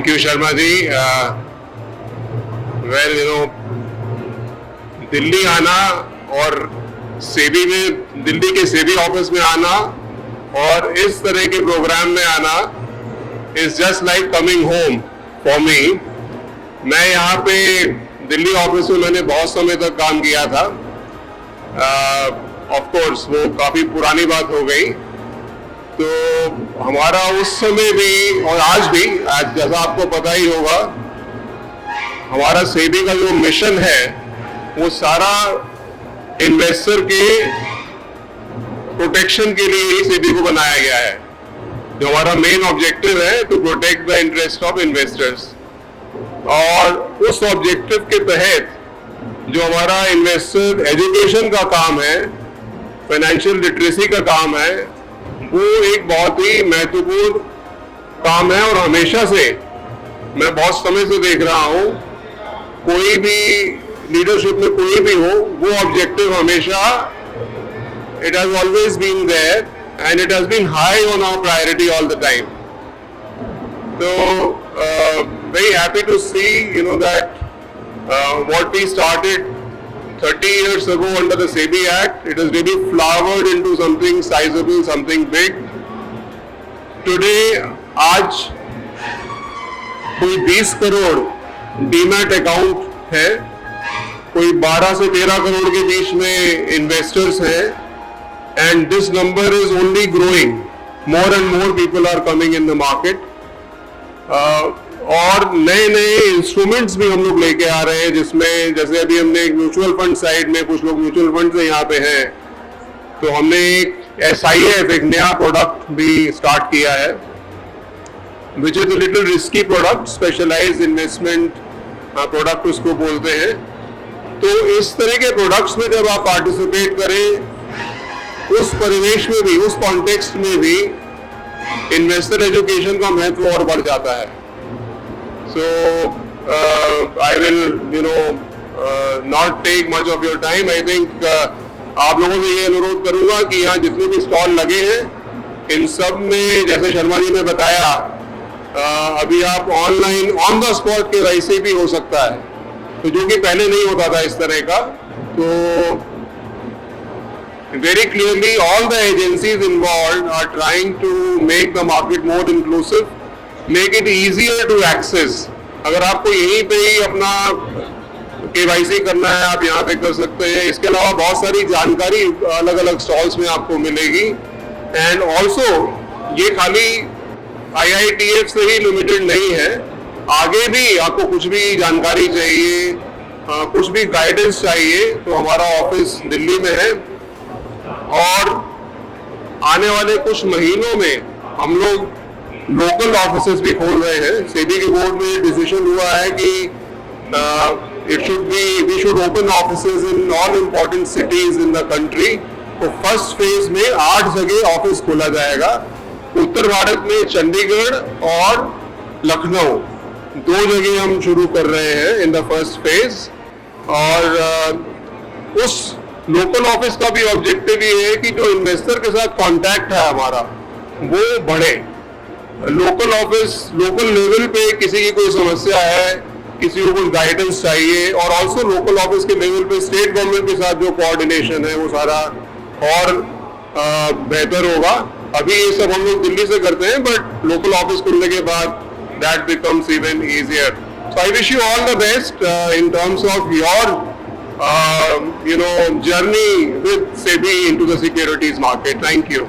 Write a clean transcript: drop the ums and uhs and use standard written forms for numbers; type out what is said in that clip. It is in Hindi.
Thank you, Sharma ji. Well, Delhi आना और सेबी में, दिल्ली के सेबी ऑफिस में आना और इस तरह के प्रोग्राम में आना is just like coming home for me. मैं यहाँ पे दिल्ली ऑफिस में मैंने बहुत समय तक काम किया था. ऑफ कोर्स वो काफी पुरानी बात हो गई. तो हमारा उस समय भी और आज भी, आज जैसा आपको पता ही होगा, हमारा सेबी का जो मिशन है वो सारा इन्वेस्टर के प्रोटेक्शन के लिए ही सेबी को बनाया गया है. जो हमारा मेन ऑब्जेक्टिव है to protect the interest of investors. और उस ऑब्जेक्टिव के तहत जो हमारा इन्वेस्टर एजुकेशन का काम है, फाइनेंशियल लिटरेसी का काम है, वो एक बहुत ही महत्वपूर्ण काम है. और हमेशा से, मैं बहुत समय से देख रहा हूँ, कोई भी लीडरशिप में कोई भी हो, वो ऑब्जेक्टिव हमेशा, it has always been there and it has been high on our priority all the time. So very happy to see that what we started 30 years ago under the SEBI Act, it has really flowered into something sizable, something big. Today, आज कोई 20 करोड़ डीमैट अकाउंट है, कोई 12 से 13 करोड़ के बीच में इन्वेस्टर्स हैं, and this number is only growing. More and more people are coming in the market. और नए नए इंस्ट्रूमेंट्स भी हम लोग लेके आ रहे हैं, जिसमें जैसे अभी हमने एक म्यूचुअल फंड साइड में, कुछ लोग म्यूचुअल फंड से यहाँ पे हैं, तो हमने एक SIF, एक नया प्रोडक्ट भी स्टार्ट किया है, which is a little risky product, specialised investment product उसको बोलते हैं. तो इस तरह के प्रोडक्ट्स में जब आप पार्टिसिपेट करें, उस परिवेश में भी, उस कॉन्टेक्स्ट में भी इन्वेस्टर एजुकेशन का महत्व और बढ़ जाता है. So I will not take much of your time. I think आप लोगों से ये अनुरोध करूंगा कि यहाँ जितने भी स्टॉल लगे हैं, इन सब में, जैसे शर्मा जी ने बताया, अभी आप online on the spot KYC भी हो सकता है, तो जो कि पहले नहीं होता था इस तरह का. तो very clearly all the agencies involved are trying to make the market more inclusive, make it easier to access. अगर आपको यहीं पे ही अपना KYC करना है, आप यहाँ पे कर सकते हैं. इसके अलावा बहुत सारी जानकारी अलग अलग स्टॉल्स में आपको मिलेगी. एंड ऑल्सो ये खाली IITF से ही लिमिटेड नहीं है, आगे भी आपको कुछ भी जानकारी चाहिए, कुछ भी गाइडेंस चाहिए, तो हमारा ऑफिस दिल्ली में है. और आने वाले कुछ महीनों में हम लोग लोकल ऑफिसेस भी खोल रहे हैं. सेबी के बोर्ड में डिसीजन हुआ है कि we should open offices in all important cities in the country. तो फर्स्ट फेज में 8 जगह ऑफिस खोला जाएगा. उत्तर भारत में चंडीगढ़ और लखनऊ 2 जगह हम शुरू कर रहे हैं इन द फर्स्ट फेज. और उस लोकल ऑफिस का भी ऑब्जेक्टिव ये है कि जो इन्वेस्टर के साथ कांटेक्ट है हमारा, वो बढ़े. लोकल ऑफिस, लोकल लेवल पे किसी की कोई समस्या है, किसी को कुछ गाइडेंस चाहिए, और ऑल्सो लोकल ऑफिस के लेवल पे स्टेट गवर्नमेंट के साथ जो कोऑर्डिनेशन है वो सारा और बेहतर होगा. अभी ये सब हम लोग दिल्ली से करते हैं, बट लोकल ऑफिस खुलने के बाद that becomes even easier. So I wish you all the best in terms of your journey with SEBI into the securities market. Thank you.